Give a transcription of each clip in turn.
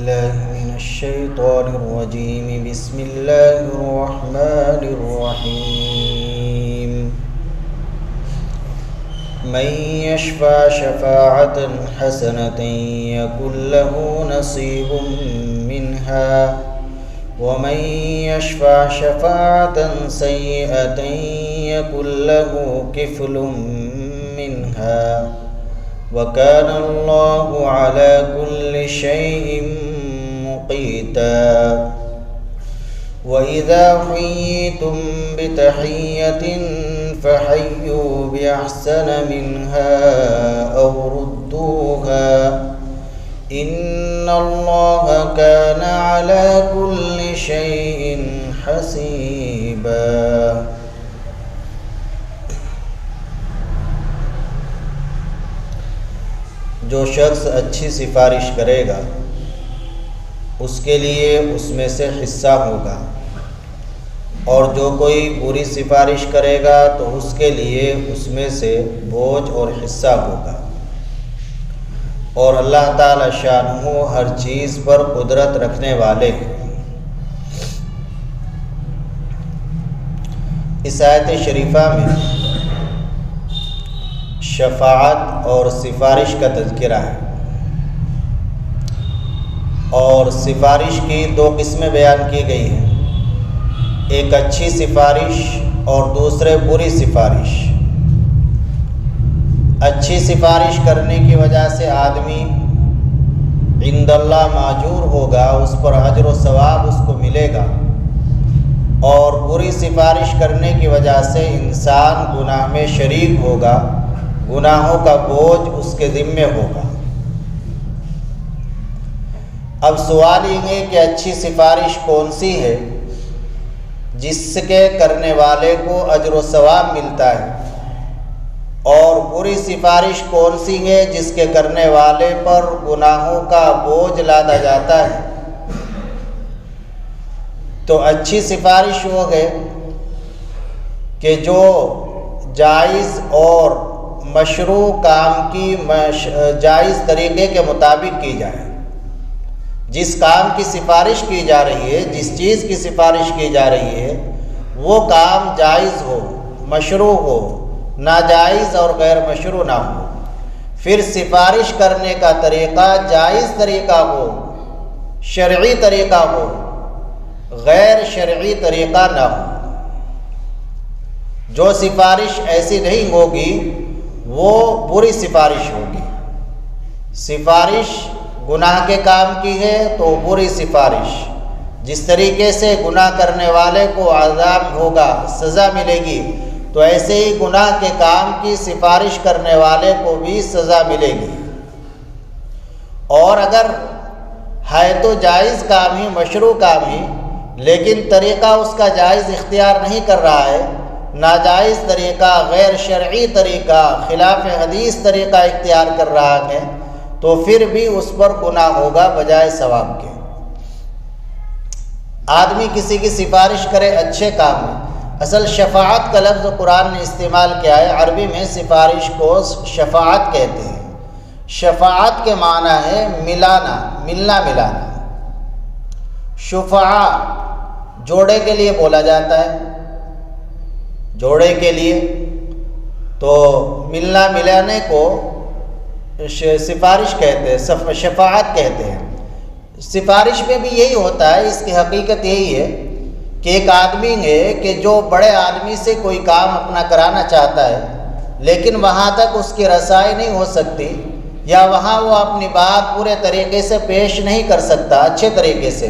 بالله من الشيطان الرجيم. بسم الله الرحمن الرحيم. من يشفع شفاعة حسنة يكن له نصيب منها ومن يشفع شفاعة سيئة يكن له كفل منها وكان الله على كل شيء مقيتا. وإذا حييتم بتحية فحيوا بأحسن منها أو ردوها إن الله كان على كل شيء حسيبا. جو شخص اچھی سفارش کرے گا اس کے لیے اس میں سے حصہ ہوگا، اور جو کوئی بری سفارش کرے گا تو اس کے لیے اس میں سے بوجھ اور حصہ ہوگا. اور اللہ تعالی شانہ ہر چیز پر قدرت رکھنے والے ہیں. اس آیت شریفہ میں شفاعت اور سفارش کا تذکرہ ہے، اور سفارش کی دو قسمیں بیان کی گئی ہیں، ایک اچھی سفارش اور دوسرے بری سفارش. اچھی سفارش کرنے کی وجہ سے آدمی عند اللہ ماجور ہوگا، اس پر اجر و ثواب اس کو ملے گا، اور بری سفارش کرنے کی وجہ سے انسان گناہ میں شریک ہوگا، گناہوں کا بوجھ اس کے ذمے ہوگا. اب سوال یہ ہے کہ اچھی سفارش کون سی ہے جس کے کرنے والے کو اجر و ثواب ملتا ہے، اور بری سفارش کون سی ہے جس کے کرنے والے پر گناہوں کا بوجھ لادا جاتا ہے. تو اچھی سفارش وہ ہے کہ جو جائز اور مشروع کام کی جائز طریقے کے مطابق کی جائے. جس کام کی سفارش کی جا رہی ہے، جس چیز کی سفارش کی جا رہی ہے، وہ کام جائز ہو، مشروع ہو، ناجائز اور غیر مشروع نہ ہو. پھر سفارش کرنے کا طریقہ جائز طریقہ ہو، شرعی طریقہ ہو، غیر شرعی طریقہ نہ ہو. جو سفارش ایسی نہیں ہوگی وہ بری سفارش ہوگی. سفارش گناہ کے کام کی ہے تو بری سفارش. جس طریقے سے گناہ کرنے والے کو عذاب ہوگا، سزا ملے گی، تو ایسے ہی گناہ کے کام کی سفارش کرنے والے کو بھی سزا ملے گی. اور اگر ہے تو جائز کام ہی، مشروع کام ہی، لیکن طریقہ اس کا جائز اختیار نہیں کر رہا ہے، ناجائز طریقہ، غیر شرعی طریقہ، خلاف حدیث طریقہ اختیار کر رہا ہے، تو پھر بھی اس پر گناہ ہوگا بجائے ثواب کے. آدمی کسی کی سفارش کرے اچھے کام میں. اصل شفاعت کا لفظ قرآن نے استعمال کیا ہے، عربی میں سفارش کو شفاعت کہتے ہیں. شفاعت کے معنی ہے ملانا، ملنا ملانا. شفعاء جوڑے کے لیے بولا جاتا ہے، جوڑے کے لیے، تو ملنا ملانے کو سفارش کہتے ہیں، شفاعت کہتے ہیں. سفارش میں بھی یہی ہوتا ہے. اس کی حقیقت یہی ہے کہ ایک آدمی ہے کہ جو بڑے آدمی سے کوئی کام اپنا کرانا چاہتا ہے، لیکن وہاں تک اس کی رسائی نہیں ہو سکتی، یا وہاں وہ اپنی بات پورے طریقے سے پیش نہیں کر سکتا اچھے طریقے سے.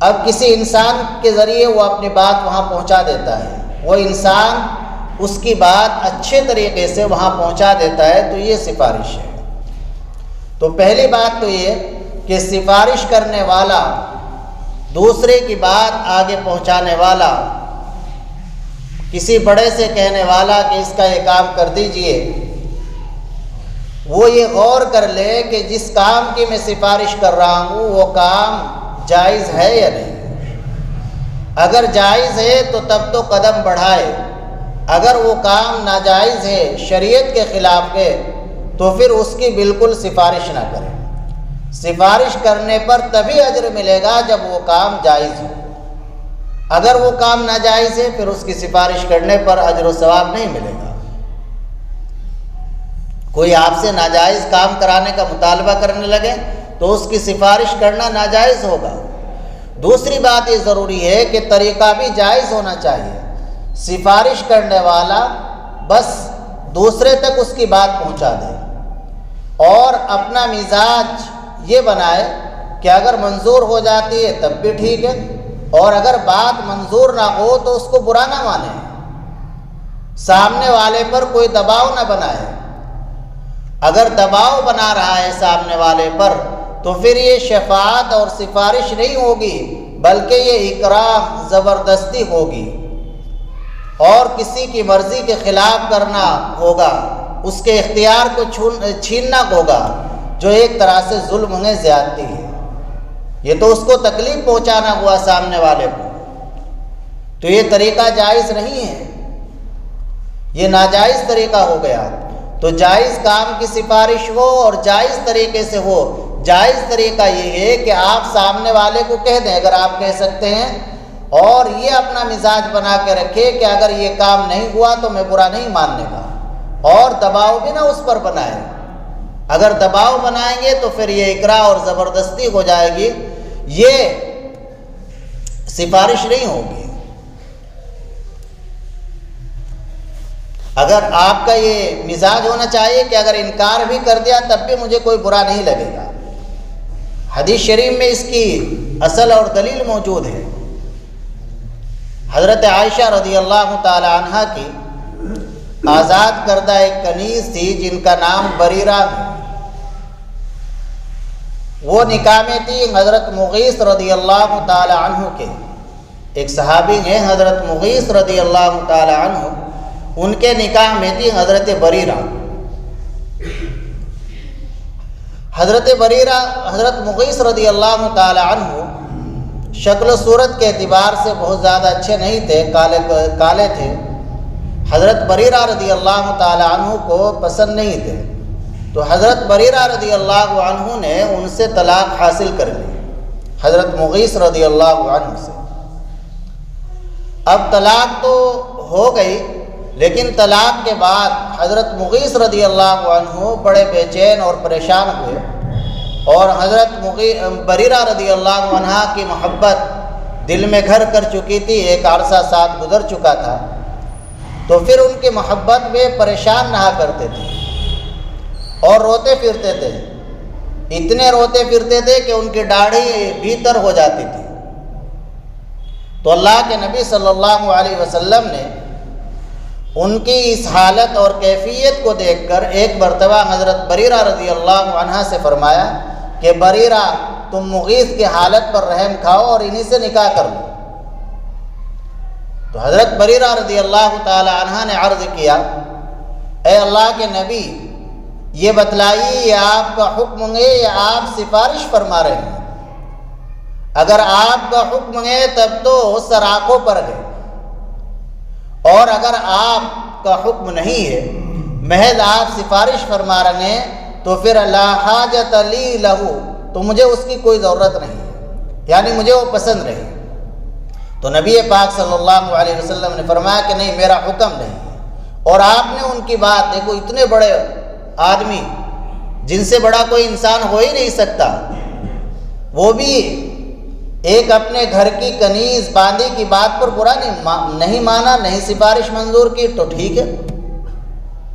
اب کسی انسان کے ذریعے وہ اپنی بات وہاں پہنچا دیتا ہے، وہ انسان اس کی بات اچھے طریقے سے وہاں پہنچا دیتا ہے، تو یہ سفارش ہے. تو پہلی بات تو یہ کہ سفارش کرنے والا، دوسرے کی بات آگے پہنچانے والا، کسی بڑے سے کہنے والا کہ اس کا یہ کام کر دیجئے، وہ یہ غور کر لے کہ جس کام کی میں سفارش کر رہا ہوں وہ کام جائز ہے یا نہیں. اگر جائز ہے تو تب تو قدم بڑھائے، اگر وہ کام ناجائز ہے، شریعت کے خلاف ہے، تو پھر اس کی بالکل سفارش نہ کریں. سفارش کرنے پر تبھی اجر ملے گا جب وہ کام جائز ہو۔ اگر وہ کام ناجائز ہے پھر اس کی سفارش کرنے پر اجر و ثواب نہیں ملے گا۔ کوئی آپ سے ناجائز کام کرانے کا مطالبہ کرنے لگے تو اس کی سفارش کرنا ناجائز ہوگا۔ دوسری بات یہ ضروری ہے کہ طریقہ بھی جائز ہونا چاہیے۔ سفارش کرنے والا بس دوسرے تک اس کی بات پہنچا دے اور اپنا مزاج یہ بنائے کہ اگر منظور ہو جاتی ہے تب بھی ٹھیک ہے، اور اگر بات منظور نہ ہو تو اس کو برا نہ مانے، سامنے والے پر کوئی دباؤ نہ بنائے۔ اگر دباؤ بنا رہا ہے سامنے والے پر تو پھر یہ شفاعت اور سفارش نہیں ہوگی بلکہ یہ اکرام، زبردستی ہوگی اور کسی کی مرضی کے خلاف کرنا ہوگا، اس کے اختیار کو چھیننا ہوگا، جو ایک طرح سے ظلم ہے، زیادتی ہے۔ یہ تو اس کو تکلیف پہنچانا ہوا سامنے والے کو، تو یہ طریقہ جائز نہیں ہے، یہ ناجائز طریقہ ہو گیا۔ تو جائز کام کی سفارش ہو اور جائز طریقے سے ہو۔ جائز طریقہ یہ ہے کہ آپ سامنے والے کو کہہ دیں اگر آپ کہہ سکتے ہیں، اور یہ اپنا مزاج بنا کے رکھے کہ اگر یہ کام نہیں ہوا تو میں برا نہیں ماننے کا، اور دباؤ بھی نہ اس پر بنائے۔ اگر دباؤ بنائیں گے تو پھر یہ اکراہ اور زبردستی ہو جائے گی، یہ سفارش نہیں ہوگی۔ اگر آپ کا یہ مزاج ہونا چاہیے کہ اگر انکار بھی کر دیا تب بھی مجھے کوئی برا نہیں لگے گا۔ حدیث شریف میں اس کی اصل اور دلیل موجود ہے۔ حضرت عائشہ رضی اللہ تعالی عنہا کی آزاد کردہ ایک کنیز تھی جن کا نام بریرہ، وہ نکاح میں تھی حضرت مغیث رضی اللہ تعالی عنہ کے۔ ایک صحابی ہیں حضرت مغیث رضی اللہ تعالی عنہ، ان کے نکاح میں تھی حضرت بریرہ۔ حضرت بریرہ، حضرت مغیث رضی اللہ تعالی عنہ شکل و صورت کے اعتبار سے بہت زیادہ اچھے نہیں تھے، کالے تھے۔ حضرت بریرہ رضی اللہ تعالی عنہ کو پسند نہیں تھے، تو حضرت بریرہ رضی اللہ عنہ نے ان سے طلاق حاصل کر لی، حضرت مغیث رضی اللہ عنہ سے۔ اب طلاق تو ہو گئی، لیکن طلاق کے بعد حضرت مغیث رضی اللہ عنہ بڑے بے چین اور پریشان ہوئے، اور حضرت بریرہ رضی اللہ عنہ کی محبت دل میں گھر کر چکی تھی، ایک عرصہ ساتھ گزر چکا تھا، تو پھر ان کی محبت میں پریشان رہا کرتے تھے اور روتے پھرتے تھے، اتنے روتے پھرتے تھے کہ ان کی داڑھی بھیتر ہو جاتی تھی۔ تو اللہ کے نبی صلی اللہ علیہ وسلم نے ان کی اس حالت اور کیفیت کو دیکھ کر ایک مرتبہ حضرت بریرہ رضی اللہ عنہ سے فرمایا کہ بریرہ تم مغیث کی حالت پر رحم کھاؤ اور انہی سے نکاح کر لو۔ تو حضرت بریرہ رضی اللہ تعالی عنہ نے عرض کیا، اے اللہ کے نبی، یہ بتلائیے یہ آپ کا حکم ہے یا آپ سفارش فرما رہے ہیں؟ اگر آپ کا حکم ہے تب تو سراخوں پر ہے، اور اگر آپ کا حکم نہیں ہے، محض آپ سفارش فرما رہے ہیں، تو پھر لا حاجت لی لہو، تو مجھے اس کی کوئی ضرورت نہیں ہے، یعنی مجھے وہ پسند نہیں۔ تو نبی پاک صلی اللہ علیہ وسلم نے فرمایا کہ نہیں، میرا حکم نہیں ہے۔ اور آپ نے ان کی بات دیکھو، اتنے بڑے آدمی جن سے بڑا کوئی انسان ہو ہی نہیں سکتا، وہ بھی ایک اپنے گھر کی کنیز باندی کی بات پر برا نہیں مانا، نہیں سفارش منظور کی، تو ٹھیک ہے۔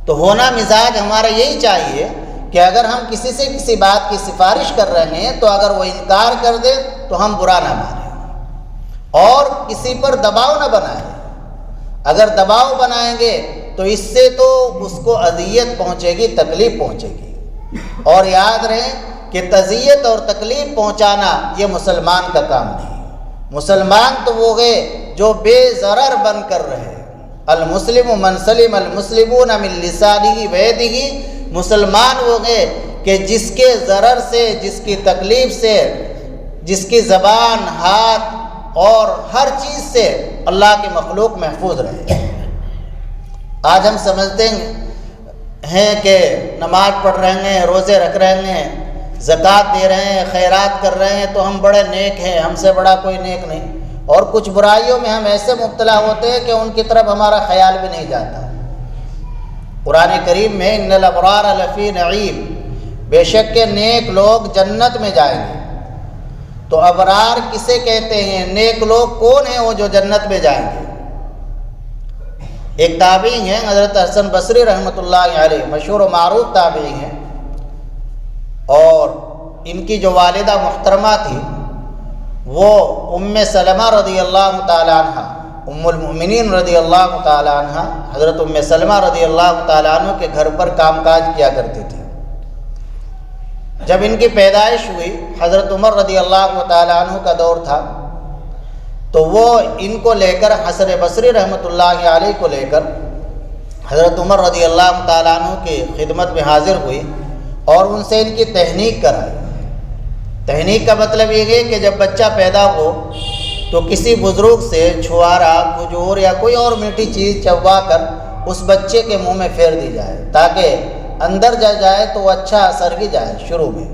تو ہونا مزاج ہمارا یہی چاہیے کہ اگر ہم کسی سے کسی بات کی سفارش کر رہے ہیں تو اگر وہ انکار کر دے تو ہم برا نہ مانیں، اور کسی پر دباؤ نہ بنائیں۔ اگر دباؤ بنائیں گے تو اس سے تو اس کو اذیت پہنچے گی، تکلیف پہنچے گی، اور یاد رہے کہ تذیت اور تکلیف پہنچانا یہ مسلمان کا کام نہیں۔ مسلمان تو وہ ہے جو بے ضرر بن کر رہے۔ المسلم من سلم المسلمون من لسانہ ویدہ، مسلمان وہ ہے کہ جس کے ضرر سے، جس کی تکلیف سے، جس کی زبان، ہاتھ اور ہر چیز سے اللہ کی مخلوق محفوظ رہے۔ آج ہم سمجھتے ہیں کہ نماز پڑھ رہے ہیں، روزے رکھ رہے ہیں، زکوٰۃ دے رہے ہیں، خیرات کر رہے ہیں تو ہم بڑے نیک ہیں، ہم سے بڑا کوئی نیک نہیں، اور کچھ برائیوں میں ہم ایسے مبتلا ہوتے ہیں کہ ان کی طرف ہمارا خیال بھی نہیں جاتا۔ قرآن کریم میں ان الابرار لفی نعیم، بے شک کہ نیک لوگ جنت میں جائیں گے۔ تو ابرار کسے کہتے ہیں؟ نیک لوگ کون ہیں وہ جو جنت میں جائیں گے؟ ایک تابعی ہیں حضرت حسن بصری رحمۃ اللہ علیہ، مشہور و معروف تابعی ہیں، اور ان کی جو والدہ محترمہ تھی وہ ام سلمہ رضی اللہ تعالی عنہ، ام المؤمنین رضی اللہ تعالی عنہ، حضرت ام سلمہ رضی اللہ تعالی عنہ کے گھر پر کام کاج کیا کرتی تھی۔ جب ان کی پیدائش ہوئی، حضرت عمر رضی اللہ تعالی عنہ کا دور تھا، تو وہ ان کو لے کر، حسن بصری رحمۃ اللہ علیہ کو لے کر حضرت عمر رضی اللہ تعالی عنہ کی خدمت میں حاضر ہوئی اور ان سے ان کی تحنیک کرائی۔ تحنیک کا مطلب یہ ہے کہ جب بچہ پیدا ہو تو کسی بزرگ سے چھوارا، کھجور یا کوئی اور میٹھی چیز چبوا کر اس بچے کے منہ میں پھیر دی جائے تاکہ اندر جائے تو وہ اچھا اثر کی جائے شروع میں۔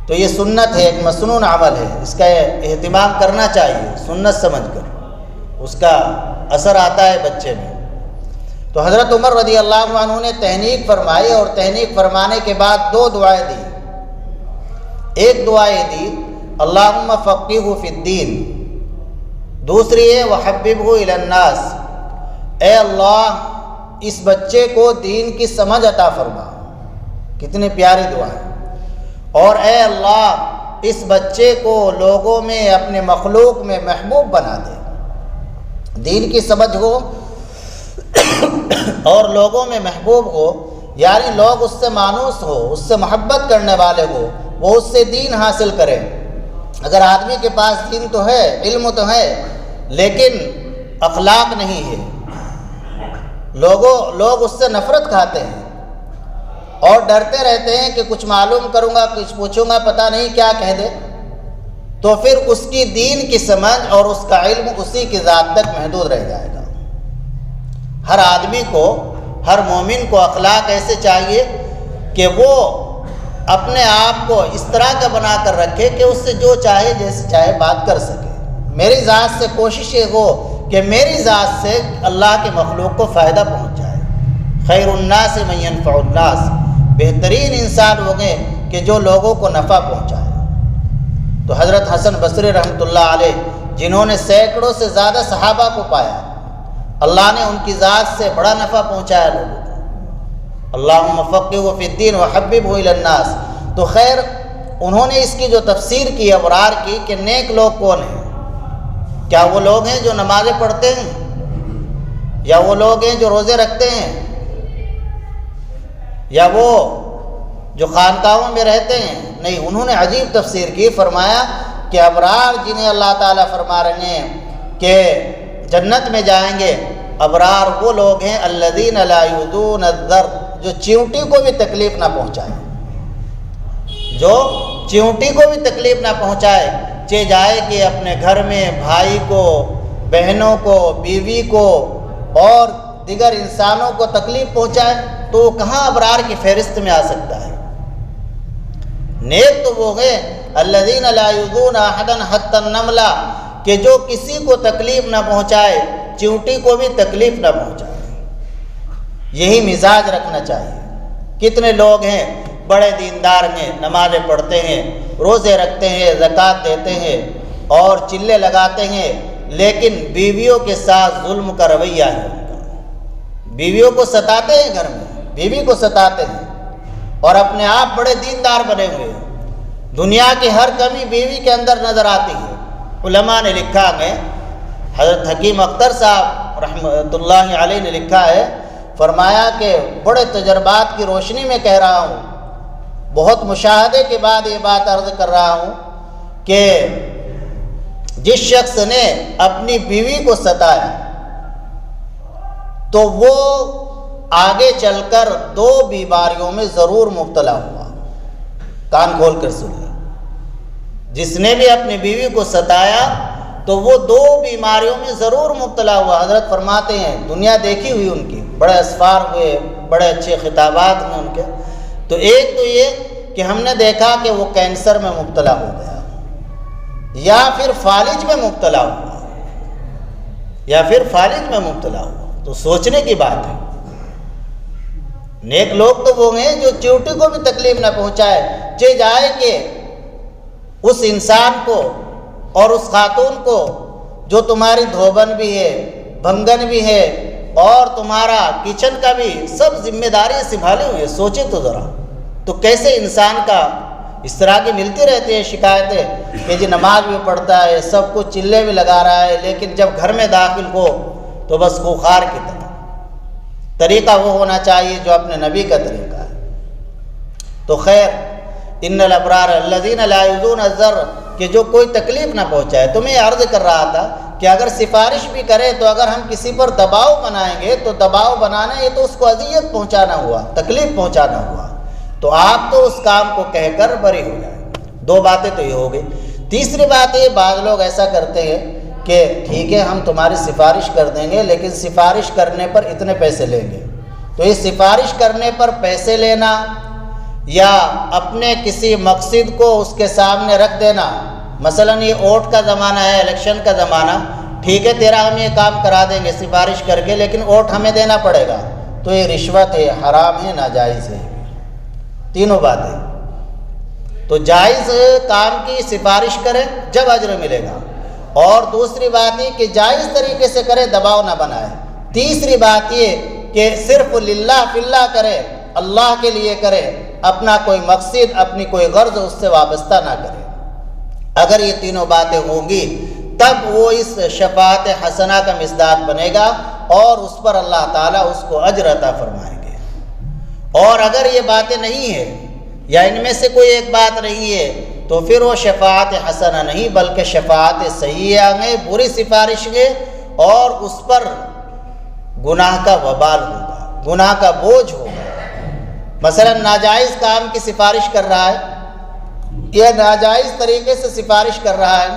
تو یہ سنت ہے، ایک مسنون عمل ہے، اس کا اہتمام کرنا چاہیے سنت سمجھ کر، اس کا اثر آتا ہے بچے میں۔ تو حضرت عمر رضی اللہ عنہ نے تحنیک فرمائی، اور تحنیک فرمانے کے بعد دو دعائیں دی۔ ایک دعا یہ دی اللہم فقہہ فی الدین، دوسری ہے وحببہ الی الناس، اے اللہ اس بچے کو دین کی سمجھ عطا فرما۔ کتنی پیاری دعا ہے۔ اور اے اللہ اس بچے کو لوگوں میں، اپنے مخلوق میں محبوب بنا دے، دین کی سمجھ ہو اور لوگوں میں محبوب ہو، یعنی لوگ اس سے مانوس ہو، اس سے محبت کرنے والے ہو، وہ اس سے دین حاصل کرے۔ اگر آدمی کے پاس دین تو ہے، علم تو ہے، لیکن اخلاق نہیں ہے، لوگ اس سے نفرت کھاتے ہیں اور ڈرتے رہتے ہیں کہ کچھ معلوم کروں گا، کچھ پوچھوں گا، پتہ نہیں کیا کہہ دے، تو پھر اس کی دین کی سمجھ اور اس کا علم اسی کی ذات تک محدود رہ جائے گا۔ ہر آدمی کو، ہر مومن کو اخلاق ایسے چاہیے کہ وہ اپنے آپ کو اس طرح کا بنا کر رکھے کہ اس سے جو چاہے جیسے چاہے بات کر سکے۔ میری ذات سے کوشش یہ ہو کہ میری ذات سے اللہ کے مخلوق کو فائدہ پہنچ جائے۔ خیر الناس من ينفع الناس، بہترین انسان ہو گئے کہ جو لوگوں کو نفع پہنچائے۔ تو حضرت حسن بصری رحمۃ اللہ علیہ، جنہوں نے سینکڑوں سے زیادہ صحابہ کو پایا، اللہ نے ان کی ذات سے بڑا نفع پہنچایا لوگوں کو۔ اللہم فقہہ فی الدین وحببہ الی الناس۔ تو خیر انہوں نے اس کی جو تفسیر کی ابرار کی کہ نیک لوگ کون ہیں، کیا وہ لوگ ہیں جو نمازیں پڑھتے ہیں، یا وہ لوگ ہیں جو روزے رکھتے ہیں، یا وہ جو خانقاہوں میں رہتے ہیں؟ نہیں، انہوں نے عجیب تفسیر کی، فرمایا کہ ابرار جنہیں اللہ تعالیٰ فرما رہے ہیں کہ جنت میں جائیں گے، ابرار وہ لوگ ہیں الذین لا یؤذون الذر، جو چیونٹی کو بھی تکلیف نہ پہنچائے، جو چیونٹی کو بھی تکلیف نہ پہنچائے، چاہے جائے کہ اپنے گھر میں بھائی کو، بہنوں کو، بیوی کو اور دیگر انسانوں کو تکلیف پہنچائے، تو وہ کہاں ابرار کی فہرست میں آ سکتا ہے؟ نیک تو وہ ہے الذین لا یؤذون احدا حتی النملہ، کہ جو کسی کو تکلیف نہ پہنچائے، چیونٹی کو بھی تکلیف نہ پہنچائے۔ یہی مزاج رکھنا چاہیے۔ کتنے لوگ ہیں بڑے دیندار ہیں، نمازیں پڑھتے ہیں، روزے رکھتے ہیں، زکوٰۃ دیتے ہیں اور چلے لگاتے ہیں، لیکن بیویوں کے ساتھ ظلم کا رویہ ہے ان کا۔ بیویوں کو ستاتے ہیں، گھر میں بیوی کو ستاتے ہیں، اور اپنے آپ بڑے دیندار بنے ہوئے ہیں۔ دنیا کی ہر کمی بیوی کے اندر نظر آتی ہے۔ علماء نے لکھا ہے، حضرت حکیم اختر صاحب رحمۃ اللہ علیہ نے لکھا ہے، فرمایا کہ بڑے تجربات کی روشنی میں کہہ رہا ہوں، بہت مشاہدے کے بعد یہ بات عرض کر رہا ہوں کہ جس شخص نے اپنی بیوی کو ستایا تو وہ آگے چل کر دو بیماریوں میں ضرور مبتلا ہوا۔ کان کھول کر سن لیں، جس نے بھی اپنی بیوی کو ستایا تو وہ دو بیماریوں میں ضرور مبتلا ہوا۔ حضرت فرماتے ہیں دنیا دیکھی ہوئی ان کی، بڑے اسفار ہوئے، بڑے اچھے خطابات ہیں ان کے، تو ایک تو یہ کہ ہم نے دیکھا کہ وہ کینسر میں مبتلا ہو گیا، یا پھر فالج میں مبتلا ہوا، تو سوچنے کی بات ہے۔ نیک لوگ تو وہ ہیں جو چیوٹی کو بھی تکلیف نہ پہنچائے، چہ جائے کہ اس انسان کو اور اس خاتون کو جو تمہاری دھوبن بھی ہے، بھنگن بھی ہے، اور تمہارا کچن کا بھی سب ذمہ داری سنبھالے ہوئے، سوچے تو ذرا، تو کیسے انسان کا اس طرح کی ملتی رہتی ہے شکایتیں کہ جی نماز بھی پڑھتا ہے، سب کچھ چلے بھی لگا رہا ہے، لیکن جب گھر میں داخل ہو تو بس خوخار کی طرح۔ طریقہ وہ ہونا چاہیے جو اپنے نبی کا طریقہ ہے۔ تو خیر، ان الابرار الذین لا یؤذون الزر، کہ جو کوئی تکلیف نہ پہنچائے۔ تو میں عرض کر رہا تھا کہ اگر سفارش بھی کرے تو اگر ہم کسی پر دباؤ بنائیں گے تو دباؤ بنانا یہ تو اس کو اذیت پہنچانا ہوا، تکلیف پہنچانا ہوا، تو آپ تو اس کام کو کہہ کر بری ہو جائیں۔ دو باتیں تو یہ ہو گئی۔ تیسری بات یہ، بعض لوگ ایسا کرتے ہیں کہ ٹھیک ہے ہم تمہاری سفارش کر دیں گے، لیکن سفارش کرنے پر اتنے پیسے لیں گے۔ تو یہ سفارش کرنے پر پیسے لینا یا اپنے کسی مقصد کو اس کے سامنے رکھ دینا، مثلا یہ ووٹ کا زمانہ ہے، الیکشن کا زمانہ، ٹھیک ہے تیرا ہم یہ کام کرا دیں گے سفارش کر کے، لیکن ووٹ ہمیں دینا پڑے گا، تو یہ رشوت ہے، حرام ہے، ناجائز ہے۔ تینوں باتیں۔ تو جائز کام کی سفارش کریں جب اجر ملے گا، اور دوسری بات یہ کہ جائز طریقے سے کرے، دباؤ نہ بنائے۔ تیسری بات یہ کہ صرف للہ فی اللہ کرے، اللہ کے لیے کرے، اپنا کوئی مقصد، اپنی کوئی غرض اس سے وابستہ نہ کرے۔ اگر یہ تینوں باتیں ہوں گی تب وہ اس شفاعت حسنہ کا مصداق بنے گا، اور اس پر اللہ تعالیٰ اس کو اجر عطا فرمائیں گے۔ اور اگر یہ باتیں نہیں ہیں یا ان میں سے کوئی ایک بات نہیں ہے تو پھر وہ شفاعت حسنہ نہیں بلکہ شفاعت سیئہ ہے، بری سفارش ہے، اور اس پر گناہ کا وبال ہوگا، گناہ کا بوجھ ہوگا۔ مثلا ناجائز کام کی سفارش کر رہا ہے یا ناجائز طریقے سے سفارش کر رہا ہے،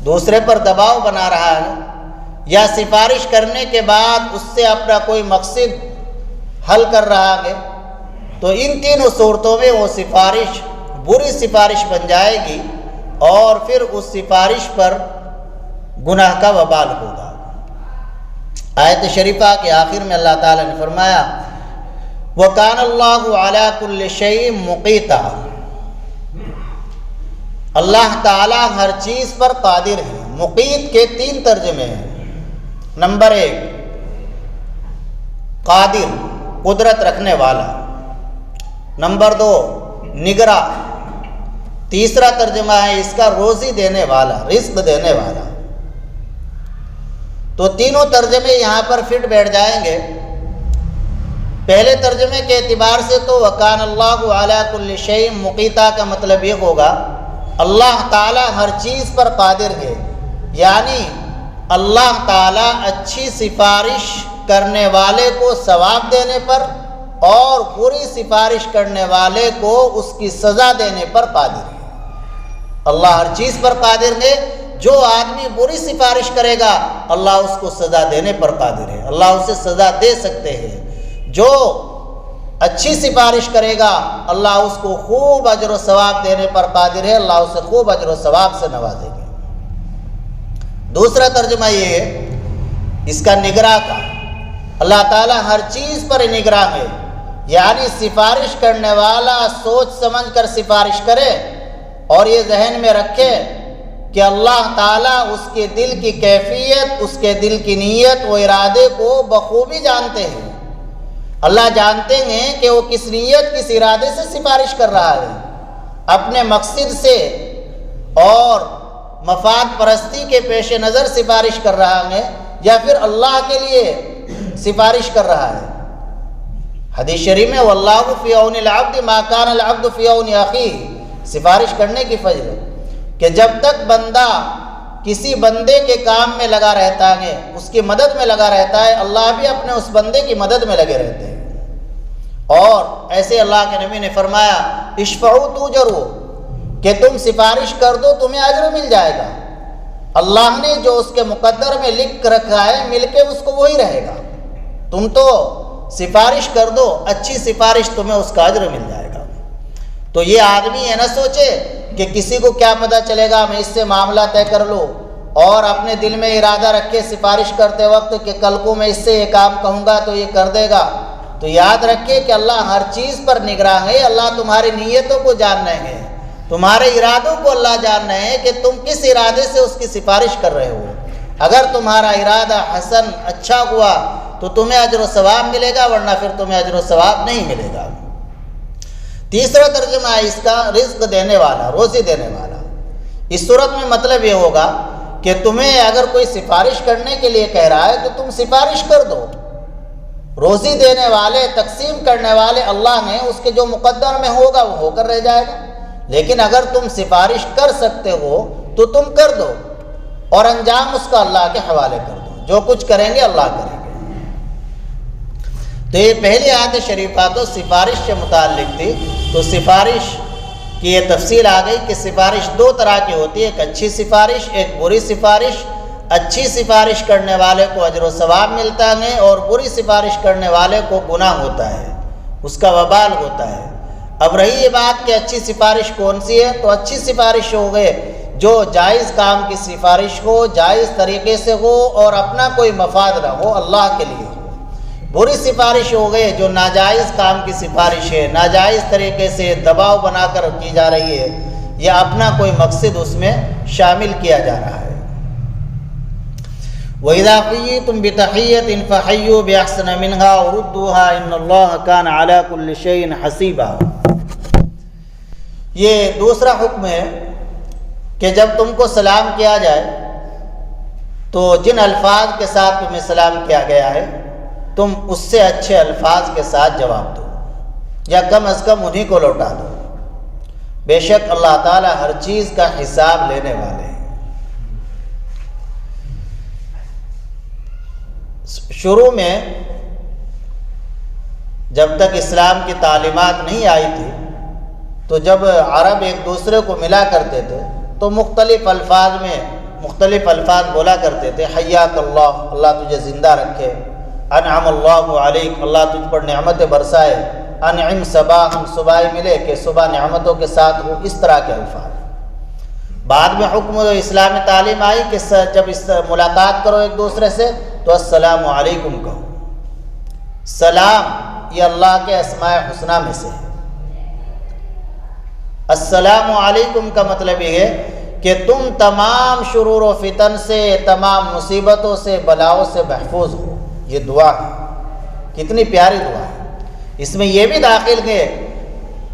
دوسرے پر دباؤ بنا رہا ہے، یا سفارش کرنے کے بعد اس سے اپنا کوئی مقصد حل کر رہا ہے، تو ان تینوں صورتوں میں وہ سفارش بری سفارش بن جائے گی، اور پھر اس سفارش پر گناہ کا وبال ہوگا۔ آیت شریفہ کے آخر میں اللہ تعالیٰ نے فرمایا وَكَانَ اللَّهُ عَلَى كُلِّ شَيْءٍ مُقِيتًا، اللہ تعالیٰ ہر چیز پر قادر ہے۔ مقیت کے 3 ترجمے ہیں۔ نمبر 1 قادر، قدرت رکھنے والا۔ نمبر 2 نگراں۔ تیسرا ترجمہ ہے اس کا روزی دینے والا، رزق دینے والا۔ تو تینوں ترجمے یہاں پر فٹ بیٹھ جائیں گے۔ پہلے ترجمے کے اعتبار سے تو وَكَانَ اللَّهُ عَلَى كُلِّ شَيْءٍ مُقِيتًا کا مطلب یہ ہوگا اللہ تعالیٰ ہر چیز پر قادر ہے، یعنی اللہ تعالیٰ اچھی سفارش کرنے والے کو ثواب دینے پر اور بری سفارش کرنے والے کو اس کی سزا دینے پر قادر ہے۔ اللہ ہر چیز پر قادر ہے۔ جو آدمی بری سفارش کرے گا اللہ اس کو سزا دینے پر قادر ہے، اللہ اسے سزا دے سکتے ہیں۔ جو اچھی سفارش کرے گا اللہ اس کو خوب اجر و ثواب دینے پر قادر ہے، اللہ اسے خوب اجر و ثواب سے نوازے گا۔ دوسرا ترجمہ یہ ہے اس کا نگراں کا، اللہ تعالیٰ ہر چیز پر نگراں ہے، یعنی سفارش کرنے والا سوچ سمجھ کر سفارش کرے اور یہ ذہن میں رکھے کہ اللہ تعالیٰ اس کے دل کی کیفیت، اس کے دل کی نیت و ارادے کو بخوبی جانتے ہیں۔ اللہ جانتے ہیں کہ وہ کس نیت، کس ارادے سے سفارش کر رہا ہے، اپنے مقصد سے اور مفاد پرستی کے پیش نظر سفارش کر رہا ہے یا پھر اللہ کے لیے سفارش کر رہا ہے۔ حدیث شریف میں واللہ فی عون العبد ما کان العبد فی عون اخیہ، سفارش کرنے کی فضل کہ جب تک بندہ کسی بندے کے کام میں لگا رہتا ہے، اس کی مدد میں لگا رہتا ہے، اللہ بھی اپنے اس بندے کی مدد میں لگے رہتے ہیں۔ اور ایسے اللہ کے نبی نے فرمایا اشفعوا تؤجروا، کہ تم سفارش کر دو تمہیں اجر مل جائے گا۔ اللہ نے جو اس کے مقدر میں لکھ رکھا ہے مل کے اس کو وہی رہے گا۔ تم تو سفارش کر دو، اچھی سفارش تمہیں اس کا اجر مل جائے گا۔ تو یہ آدمی یہ نہ سوچے کہ کسی کو کیا پتہ چلے گا، میں اس سے معاملہ طے کر لوں، اور اپنے دل میں ارادہ رکھے سفارش کرتے وقت کہ کل کو میں اس سے یہ کام کہوں گا تو یہ کر دے گا۔ تو یاد رکھے کہ اللہ ہر چیز پر نگراں ہے، اللہ تمہاری نیتوں کو جان رہے ہیں، تمہارے ارادوں کو اللہ جان رہے ہیں کہ تم کس ارادے سے اس کی سفارش کر رہے ہو۔ اگر تمہارا ارادہ حسن اچھا ہوا تو تمہیں اجر و ثواب ملے گا، ورنہ پھر تمہیں اجر و ثواب نہیں ملے گا۔ تیسرا ترجمہ ہے اس کا رزق دینے والا، روزی دینے والا۔ اس صورت میں مطلب یہ ہوگا کہ تمہیں اگر کوئی سفارش کرنے کے لیے کہہ رہا ہے تو تم سفارش کر دو۔ روزی دینے والے، تقسیم کرنے والے اللہ نے، اس کے جو مقدر میں ہوگا وہ ہو کر رہ جائے گا۔ لیکن اگر تم سفارش کر سکتے ہو تو تم کر دو، اور انجام اس کا اللہ کے حوالے کر دو، جو کچھ کریں گے اللہ کریں گے۔ تو یہ پہلی آیت شریفہ تو سفارش سے متعلق تھی۔ تو سفارش کی یہ تفصیل آ گئی کہ سفارش دو طرح کی ہوتی ہے، ایک اچھی سفارش، ایک بری سفارش۔ اچھی سفارش کرنے والے کو اجر و ثواب ملتا ہے، اور بری سفارش کرنے والے کو گناہ ہوتا ہے، اس کا وبال ہوتا ہے۔ اب رہی یہ بات کہ اچھی سفارش کون سی ہے، تو اچھی سفارش ہو گئے جو جائز کام کی سفارش ہو، جائز طریقے سے ہو، اور اپنا کوئی مفاد نہ ہو، اللہ کے لیے ہو۔ بری سفارش ہو گئے جو ناجائز کام کی سفارش ہے، ناجائز طریقے سے دباؤ بنا کر کی جا رہی ہے، یا اپنا کوئی مقصد اس میں شامل کیا جا رہا ہے۔ وَإِذَا حُيِّيتُم بِتَحِيَّةٍ فَحَيُّوا بِأَحْسَنَ مِنْهَا أَوْ رُدُّوهَا إِنَّ اللَّهَ كَانَ عَلَى كُلِّ شَيْءٍ حَسِيبًا۔ یہ دوسرا حکم ہے کہ جب تم کو سلام کیا جائے تو جن الفاظ کے ساتھ تمہیں سلام کیا گیا ہے تم اس سے اچھے الفاظ کے ساتھ جواب دو، یا کم از کم انہی کو لوٹا دو۔ بے شک اللہ تعالیٰ ہر چیز کا حساب لینے والے ہیں۔ شروع میں جب تک اسلام کی تعلیمات نہیں آئی تھی تو جب عرب ایک دوسرے کو ملا کرتے تھے تو مختلف الفاظ میں مختلف الفاظ بولا کرتے تھے۔ حیاک اللہ، اللہ تجھے زندہ رکھے، انعم اللہ علیک، اللہ تجھ پر نعمتیں برسائے، انعم صباحا، صبح ملے کہ صبح نعمتوں کے ساتھ ہو، اس طرح کے الفاظ۔ بعد میں حکم اسلامی تعلیم آئی کہ جب ملاقات کرو ایک دوسرے سے تو السلام علیکم کہو۔ سلام یہ اللہ کے اسماء حسنہ میں سے ہے۔ السلام علیکم کا مطلب یہ ہے کہ تم تمام شرور و فتن سے، تمام مصیبتوں سے، بلاؤں سے محفوظ ہو۔ یہ دعا ہے، کتنی پیاری دعا ہے۔ اس میں یہ بھی داخل ہے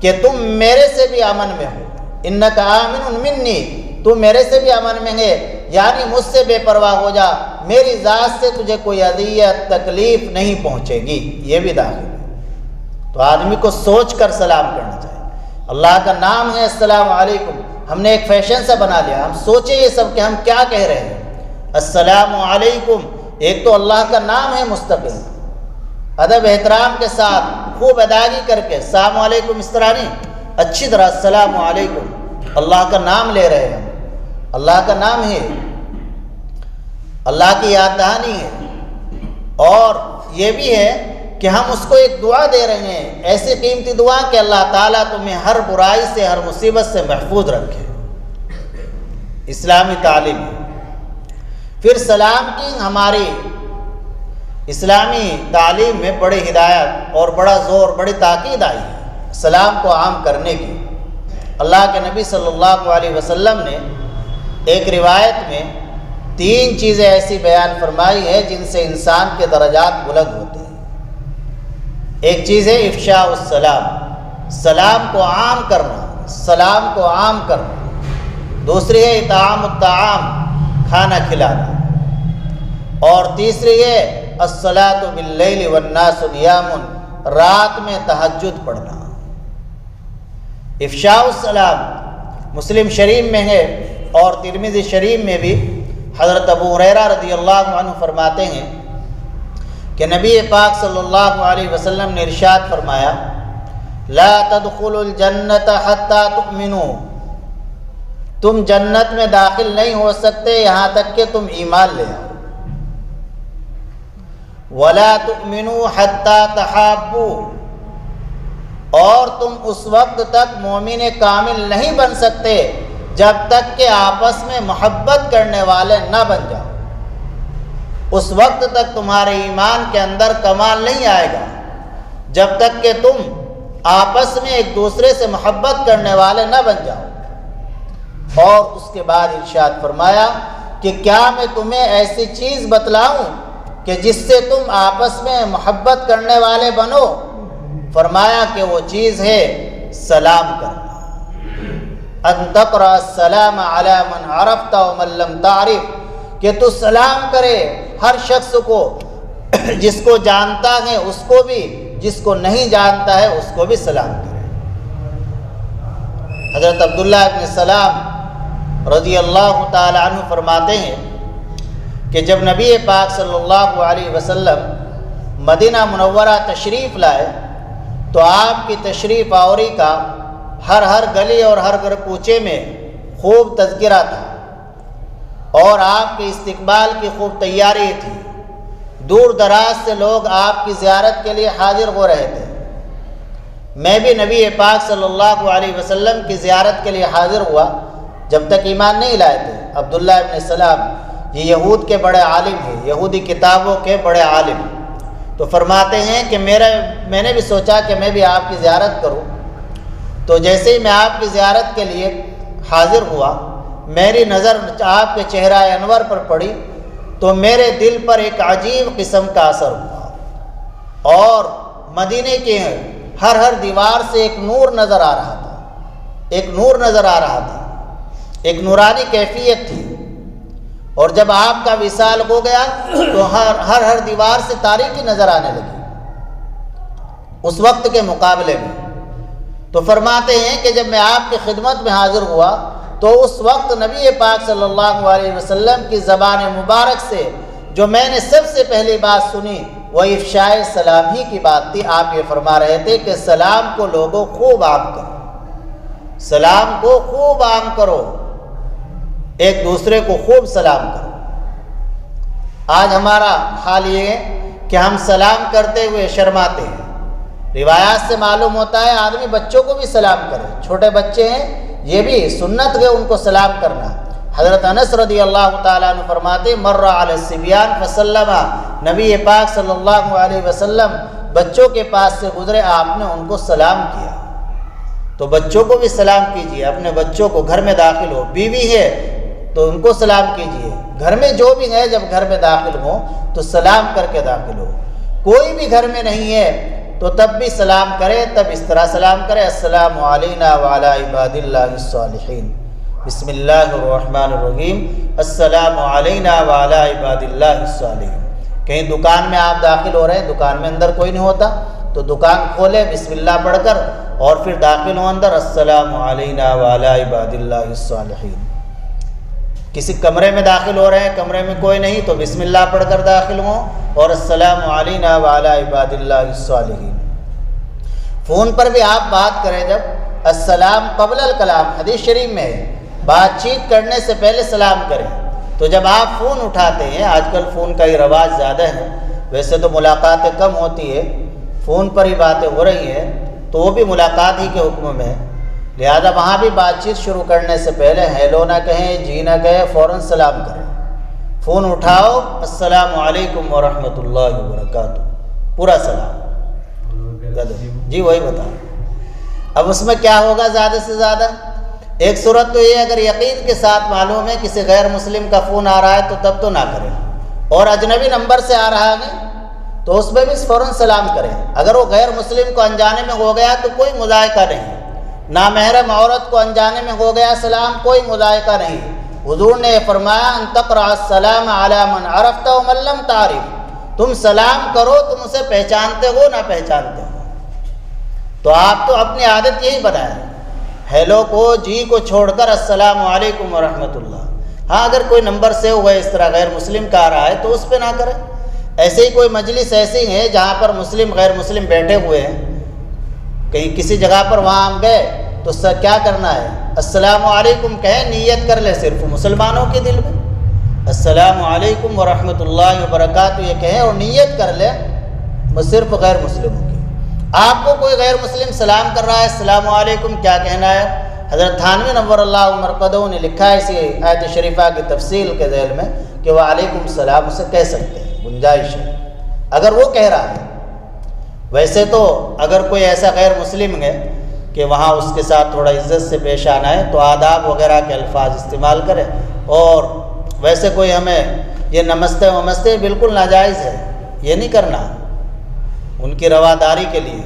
کہ تم میرے سے بھی امن میں ہو، انک آمن منی، تم میرے سے بھی امن میں ہے، یعنی مجھ سے بے پرواہ ہو جا، میری ذات سے تجھے کوئی اذیت تکلیف نہیں پہنچے گی، یہ بھی داخل ہے۔ تو آدمی کو سوچ کر سلام کرنا چاہیے۔ اللہ کا نام ہے السلام علیکم، ہم نے ایک فیشن سا بنا لیا، ہم سوچیں یہ سب کہ ہم کیا کہہ رہے ہیں۔ السلام علیکم ایک تو اللہ کا نام ہے مستقل، ادب احترام کے ساتھ خوب ادائیگی کر کے السلام علیکم، اس طرح نہیں، اچھی طرح السلام علیکم، اللہ کا نام لے رہے ہیں، اللہ کا نام ہے، اللہ کی یاد دہانی ہے، اور یہ بھی ہے کہ ہم اس کو ایک دعا دے رہے ہیں، ایسی قیمتی دعا کہ اللہ تعالیٰ تمہیں ہر برائی سے، ہر مصیبت سے محفوظ رکھے۔ اسلامی تعلیم۔ پھر سلام کی ہماری اسلامی تعلیم میں بڑی ہدایت اور بڑا زور، بڑی تاکید آئی ہے سلام کو عام کرنے کی۔ اللہ کے نبی صلی اللہ علیہ وسلم نے ایک روایت میں 3 چیزیں ایسی بیان فرمائی ہے جن سے انسان کے درجات بلند ہوتے ہیں۔ ایک چیز ہے افشاء السلام، سلام کو عام کرنا، سلام کو عام کرنا۔ دوسری ہے اطعام الطعام، کھانا کھلانا، اور تیسری ہے الصلاۃ باللیل والناس نیام، رات میں تہجد پڑھنا۔ افشاء السلام مسلم شریف میں ہے، اور ترمذی شریف میں بھی حضرت ابو ہریرہ رضی اللہ عنہ فرماتے ہیں کہ نبی پاک صلی اللہ علیہ وسلم نے ارشاد فرمایا، لا تدخلوا الجنت حتی تؤمنوا، تم جنت میں داخل نہیں ہو سکتے یہاں تک کہ تم ایمان لے آؤ۔ ولا تؤمنوا حتی تحابوا، اور تم اس وقت تک مومن کامل نہیں بن سکتے جب تک کہ آپس میں محبت کرنے والے نہ بن جاؤ۔ اس وقت تک تمہارے ایمان کے اندر کمال نہیں آئے گا جب تک کہ تم آپس میں ایک دوسرے سے محبت کرنے والے نہ بن جاؤ۔ اور اس کے بعد ارشاد فرمایا کہ کیا میں تمہیں ایسی چیز بتلاؤں کہ جس سے تم آپس میں محبت کرنے والے بنو؟ فرمایا کہ وہ چیز ہے سلام کرنا۔ ان تقرأ السلام علی من عرفت ومن لم تعرف، کہ تو سلام کرے ہر شخص کو، جس کو جانتا ہے اس کو بھی، جس کو نہیں جانتا ہے اس کو بھی سلام کرے۔ حضرت عبداللہ ابن سلام رضی اللہ تعالی عنہ فرماتے ہیں کہ جب نبی پاک صلی اللہ علیہ وسلم مدینہ منورہ تشریف لائے تو آپ کی تشریف آوری کا ہر گلی اور ہر کوچے میں خوب تذکرہ تھا، اور آپ کے استقبال کی خوب تیاری تھی۔ دور دراز سے لوگ آپ کی زیارت کے لیے حاضر ہو رہے تھے۔ میں بھی نبی پاک صلی اللہ علیہ وسلم کی زیارت کے لیے حاضر ہوا جب تک ایمان نہیں لائے تھے۔ عبداللہ ابن سلام یہ یہود کے بڑے عالم ہیں، یہودی کتابوں کے بڑے عالم، تو فرماتے ہیں کہ میں نے بھی سوچا کہ میں بھی آپ کی زیارت کروں۔ تو جیسے ہی میں آپ کی زیارت کے لیے حاضر ہوا، میری نظر آپ کے چہرہ انور پر پڑی تو میرے دل پر ایک عجیب قسم کا اثر ہوا، اور مدینے کے ہر دیوار سے ایک نور نظر آ رہا تھا، ایک نور نظر آ رہا تھا، ایک نورانی کیفیت تھی۔ اور جب آپ کا وصال ہو گیا تو ہر دیوار سے تاریکی نظر آنے لگی اس وقت کے مقابلے میں۔ تو فرماتے ہیں کہ جب میں آپ کی خدمت میں حاضر ہوا تو اس وقت نبی پاک صلی اللہ علیہ وسلم کی زبان مبارک سے جو میں نے سب سے پہلی بات سنی وہ افشاء سلام ہی کی بات تھی۔ آپ یہ فرما رہے تھے کہ سلام کو لوگوں خوب عام کرو، سلام کو خوب عام کرو، ایک دوسرے کو خوب سلام کرو۔ آج ہمارا حال یہ ہے کہ ہم سلام کرتے ہوئے شرماتے ہیں۔ روایات سے معلوم ہوتا ہے آدمی بچوں کو بھی سلام کرے، چھوٹے بچے ہیں یہ بھی سنت ہے ان کو سلام کرنا۔ حضرت انس رضی اللہ تعالیٰ عنہ فرماتے مر علی الصبیان فسلم، نبی پاک صلی اللہ علیہ وسلم بچوں کے پاس سے گزرے، آپ نے ان کو سلام کیا۔ تو بچوں کو بھی سلام کیجیے، اپنے بچوں کو، گھر میں داخل ہو، بیوی ہے تو ان کو سلام کیجیے، گھر میں جو بھی ہے جب گھر میں داخل ہو تو سلام کر کے داخل ہو۔ کوئی بھی گھر میں نہیں ہے تو تب بھی سلام کرے، تب اس طرح سلام کرے السلام علینا وعلی عباد اللہ الصالحین، بسم اللہ الرحمن الرحیم، السلام علینا وعلی عباد اللہ الصالحین۔ کہیں دکان میں آپ داخل ہو رہے ہیں، دکان میں اندر کوئی نہیں ہوتا تو دکان کھولے بسم اللہ پڑھ کر اور پھر داخل ہو اندر السلام علینا وعلی عباد اللہ الصالحین۔ کسی کمرے میں داخل ہو رہے ہیں، کمرے میں کوئی نہیں تو بسم اللہ پڑھ کر داخل ہوں اور السلام علینا وعلی عباد اللہ الصالحین۔ فون پر بھی آپ بات کریں جب السلام قبل الکلام، حدیث شریف میں ہے بات چیت کرنے سے پہلے سلام کریں۔ تو جب آپ فون اٹھاتے ہیں، آج کل فون کا ہی رواج زیادہ ہے، ویسے تو ملاقاتیں کم ہوتی ہے، فون پر ہی باتیں ہو رہی ہیں تو وہ بھی ملاقات ہی کے حکم میں ہے، لہذا وہاں بھی بات چیت شروع کرنے سے پہلے ہیلو نہ کہیں، جی نہ کہیں، فوراً سلام کریں۔ فون اٹھاؤ السلام علیکم ورحمۃ اللہ وبرکاتہ، پورا سلام۔ جی وہی بتا، اب اس میں کیا ہوگا زیادہ سے زیادہ؟ ایک صورت تو یہ اگر یقین کے ساتھ معلوم ہے کسی غیر مسلم کا فون آ رہا ہے تو تب تو نہ کریں، اور اجنبی نمبر سے آ رہا ہے تو اس میں بھی فوراً سلام کریں۔ اگر وہ غیر مسلم کو انجانے میں ہو گیا تو کوئی مذائقہ نہیں، نامحرم عورت کو انجانے میں ہو گیا سلام، کوئی مذائقہ نہیں۔ حضور نے فرمایا ان تقرأ السلام علی من عرفت ومن لم تعرف، تم سلام کرو تم اسے پہچانتے ہو نہ پہچانتے ہو۔ تو آپ تو اپنی عادت یہی بنائیں، ہیلو کو، جی کو چھوڑ کر السلام علیکم ورحمۃ اللہ۔ ہاں اگر کوئی نمبر سے ہوا اس طرح غیر مسلم کا آ رہا ہے تو اس پہ نہ کریں۔ ایسے ہی کوئی مجلس ایسی ہے جہاں پر مسلم غیر مسلم بیٹھے ہوئے ہیں، کہیں کسی جگہ پر وہاں ہم گئے تو کیا کرنا ہے؟ السلام علیکم کہیں، نیت کر لے صرف مسلمانوں کے دل میں السلام علیکم ورحمۃ اللہ وبرکاتہ یہ کہیں اور نیت کر لے صرف غیر مسلموں کی۔ آپ کو کوئی غیر مسلم سلام کر رہا ہے، السلام علیکم، کیا کہنا ہے؟ حضرت تھانوی نور اللہ مرقدہ نے لکھا ہے اسی آیت شریفہ کی تفصیل کے ذیل میں کہ وعلیکم السلام اسے کہہ سکتے ہیں، گنجائش ہے اگر وہ کہہ رہا ہے۔ ویسے تو اگر کوئی ایسا غیر مسلم ہے کہ وہاں اس کے ساتھ تھوڑا عزت سے پیش آنا ہے تو آداب وغیرہ کے الفاظ استعمال کرے، اور ویسے کوئی ہمیں یہ نمستے ومستے بالکل ناجائز ہے، یہ نہیں کرنا ان کی رواداری کے لیے۔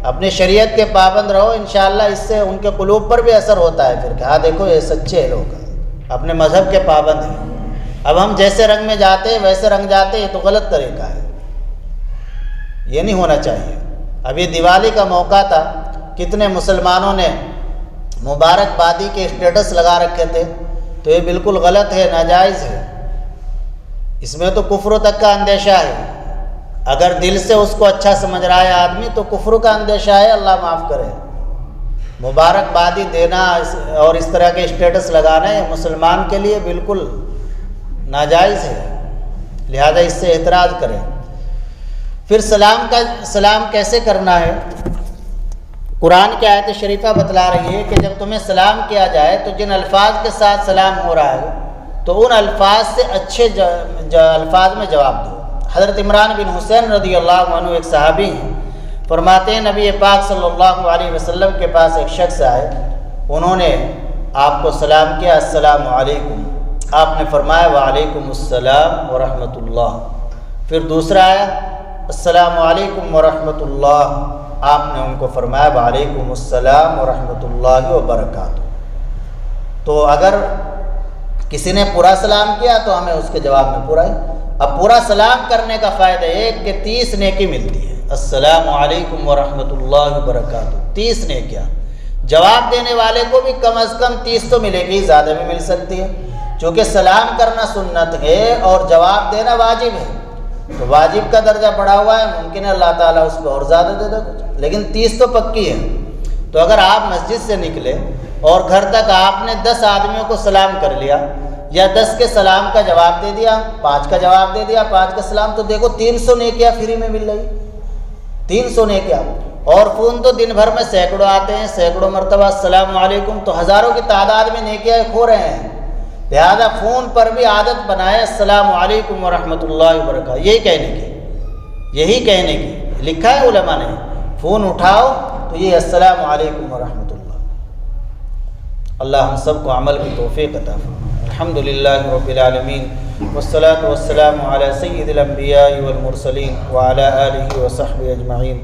اپنی شریعت کے پابند رہو، انشاءاللہ اس سے ان کے قلوب پر بھی اثر ہوتا ہے پھر کہ ہاں دیکھو یہ سچے لوگ ہیں، اپنے مذہب کے پابند ہیں۔ اب ہم جیسے رنگ میں جاتے ویسے رنگ جاتے، یہ تو غلط طریقہ ہے، یہ نہیں ہونا چاہیے۔ اب یہ دیوالی کا موقع تھا، کتنے مسلمانوں نے مبارکبادی کے اسٹیٹس لگا رکھے تھے، تو یہ بالکل غلط ہے، ناجائز ہے، اس میں تو کفر تک کا اندیشہ ہے۔ اگر دل سے اس کو اچھا سمجھ رہا ہے آدمی تو کفر کا اندیشہ ہے، اللہ معاف کرے۔ مبارکبادی دینا اور اس طرح کے اسٹیٹس لگانا یہ مسلمان کے لیے بالکل ناجائز ہے، لہذا اس سے اعتراض کریں۔ پھر سلام کیسے کرنا ہے؟ قرآن کی آیت شریفہ بتلا رہی ہے کہ جب تمہیں سلام کیا جائے تو جن الفاظ کے ساتھ سلام ہو رہا ہے تو ان الفاظ سے اچھے الفاظ میں جواب دو۔ حضرت عمران بن حسین رضی اللہ عنہ ایک صحابی ہیں، فرماتے ہیں نبی پاک صلی اللہ علیہ وسلم کے پاس ایک شخص آئے، انہوں نے آپ کو سلام کیا، السلام علیکم، آپ نے فرمایا وعلیکم السلام ورحمۃ اللہ۔ پھر دوسرا آیا السلام علیکم ورحمۃ اللہ، آپ نے ان کو فرمایا وعلیکم السلام ورحمۃ اللہ وبرکاتہ۔ تو اگر کسی نے پورا سلام کیا تو ہمیں اس کے جواب میں پورا ہے۔ اب پورا سلام کرنے کا فائدہ یہ کہ 30 نیکی ملتی ہے، السلام علیکم ورحمۃ اللہ وبرکاتہ، 30 نیکیاں۔ جواب دینے والے کو بھی کم از کم 30 تو ملے گی، زیادہ بھی مل سکتی ہے، چونکہ سلام کرنا سنت ہے اور جواب دینا واجب ہے، تو واجب کا درجہ بڑھا ہوا ہے، ممکن ہے اللہ تعالیٰ اس کو اور زیادہ دے دے کچھ، لیکن 30 تو پکی ہے۔ تو اگر آپ مسجد سے نکلے اور گھر تک آپ نے 10 آدمیوں کو سلام کر لیا یا 10 کے سلام کا جواب دے دیا، 5 کا جواب دے دیا، 5 کا سلام، تو دیکھو 300 نیکیاں فری میں مل رہی، 300 نیکیاں۔ اور فون تو دن بھر میں سینکڑوں آتے ہیں، سینکڑوں مرتبہ السلام علیکم، تو ہزاروں کی تعداد میں نیکیاں کھو رہے ہیں، لہذا فون پر بھی عادت بنائے السلام علیکم ورحمۃ اللہ وبرکاتہ، یہی کہنے کی لکھا ہے علماء نے، فون اٹھاؤ تو یہ السلام علیکم ورحمۃ اللہ۔ اللہ ہم سب کو عمل کی توفیق عطا فرمائے۔ الحمدللہ رب العالمین والصلاة والسلام علی سید الانبیاء والمرسلین وعلی آلہ وصحبہ اجمعین۔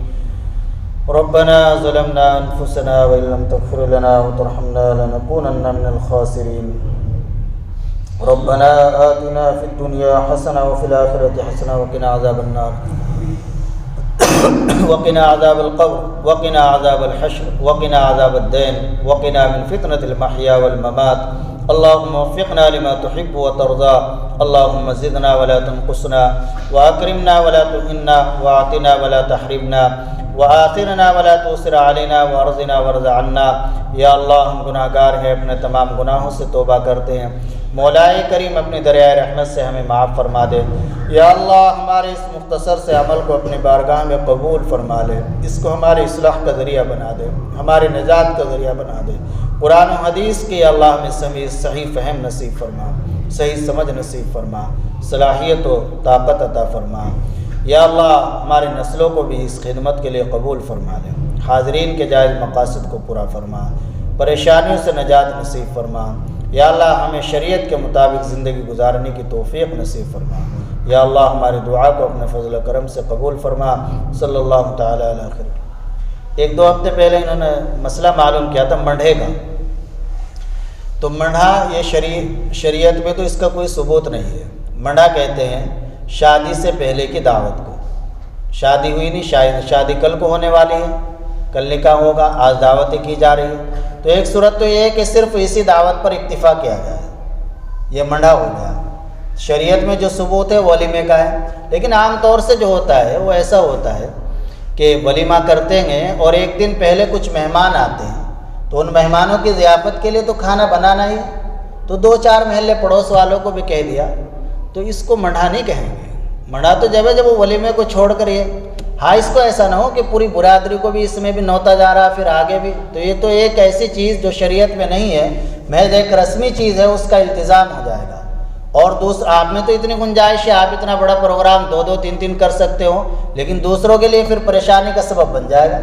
ربنا ظلمنا انفسنا وإن لم تغفر لنا وترحمنا لنكونن من الخاسرین۔ ربنا آتنا في الدنيا حسنة وفي الآخرة حسنة وقنا عذاب النار وقنا عذاب القبر وقنا عذاب الحشر وقنا عذاب الدين وقنا من فتنة المحيا والممات۔ اللهم وفقنا لما تحب وترضى، اللهم زدنا ولا تنقصنا، وأكرمنا ولا تهنا، وأعطنا ولا تحرمنا، وآثرنا ولا تؤثر علينا، وارضنا وارض عنا۔ یا اللہ ہم گناہ گار ہیں، اپنے تمام گناہوں سے توبہ کرتے ہیں، مولا کریم اپنے دریائے رحمت سے ہمیں معاف فرما دے۔ یا اللہ ہمارے اس مختصر سے عمل کو اپنی بارگاہ میں قبول فرما لے، اس کو ہماری اصلاح کا ذریعہ بنا دے، ہماری نجات کا ذریعہ بنا دے۔ قرآن و حدیث کی اللہ ہمیں صحیح فہم نصیب فرما، صحیح سمجھ نصیب فرما، صلاحیت و طاقت عطا فرما۔ یا اللہ ہماری نسلوں کو بھی اس خدمت کے لیے قبول فرما لے، حاضرین کے جائز مقاصد کو پورا فرما، پریشانیوں سے نجات نصیب فرما۔ یا اللہ ہمیں شریعت کے مطابق زندگی گزارنے کی توفیق نصیب فرما۔ یا اللہ ہماری دعا کو اپنے فضل و کرم سے قبول فرما۔ صلی اللہ تعالیٰ علیہ خیر۔ 1-2 ہفتے پہلے انہوں نے مسئلہ معلوم کیا تھا منڈھے کا، تو منڈھا یہ شریعت میں تو اس کا کوئی ثبوت نہیں ہے۔ منڈھا کہتے ہیں شادی سے پہلے کی دعوت کو، شادی ہوئی نہیں، شادی کل کو ہونے والی ہے، کل نکاح ہوگا، آج دعوتیں کی جا رہی ہے، تو ایک صورت تو یہ ہے کہ صرف اسی دعوت پر اکتفا کیا جائے، یہ منڈھا ہو گیا۔ شریعت میں جو ثبوت ہے ولیمے کا ہے، لیکن عام طور سے جو ہوتا ہے وہ ایسا ہوتا ہے کہ ولیمہ کرتے ہیں اور ایک دن پہلے کچھ مہمان آتے ہیں، تو ان مہمانوں کی ضیافت کے لیے تو کھانا بنانا ہی، تو 2-4 محلے پڑوس والوں کو بھی کہہ دیا، تو اس کو منڈھا نہیں کہیں گے، منڈا تو جب ہے جب وہ ولیمے کو چھوڑ کر یہ، ہاں اس کو ایسا نہ ہو کہ پوری برادری کو بھی اس میں بھی نوتا جا رہا پھر آگے بھی، تو یہ تو ایک ایسی چیز جو شریعت میں نہیں ہے، محض ایک رسمی چیز ہے، اس کا التزام ہو جائے گا۔ اور آپ میں تو اتنی گنجائش ہے، آپ اتنا بڑا پروگرام 2 3 کر سکتے ہو، لیکن دوسروں کے لیے پھر پریشانی کا سبب بن جائے گا۔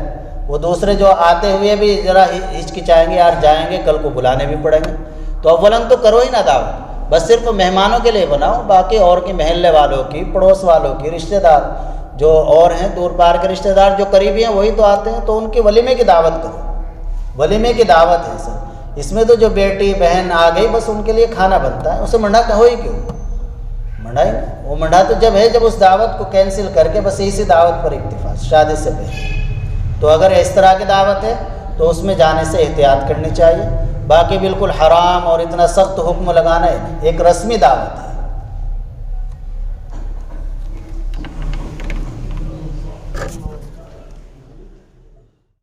وہ دوسرے جو آتے ہوئے بھی ذرا ہچکچائیں گے، یار جائیں گے کل کو بلانے بھی پڑیں گے، تو اولاً تو کرو ہی نہ دعوت، بس صرف مہمانوں کے لیے بناؤ، باقی اور کے محلے والوں کی، پڑوس والوں کی، رشتہ دار جو اور ہیں دور پار کے رشتہ دار جو قریبی ہیں وہی تو آتے ہیں، تو ان کے ولیمے کی دعوت کرو، ولیمے کی دعوت ہے سر۔ اس میں تو جو بیٹی بہن آ گئی بس ان کے لیے کھانا بنتا ہے، اسے منڈا کہو ہی کیوں، منڈا ہی نہیں، وہ منڈا تو جب ہے جب اس دعوت کو کینسل کر کے بس اسی دعوت پر اکتفا، شادی سے پہلے۔ تو اگر اس طرح کی دعوت ہے تو اس میں جانے سے احتیاط کرنی چاہیے، باقی بالکل حرام اور اتنا سخت حکم لگانا ہے، ایک رسمی دعوت ہے۔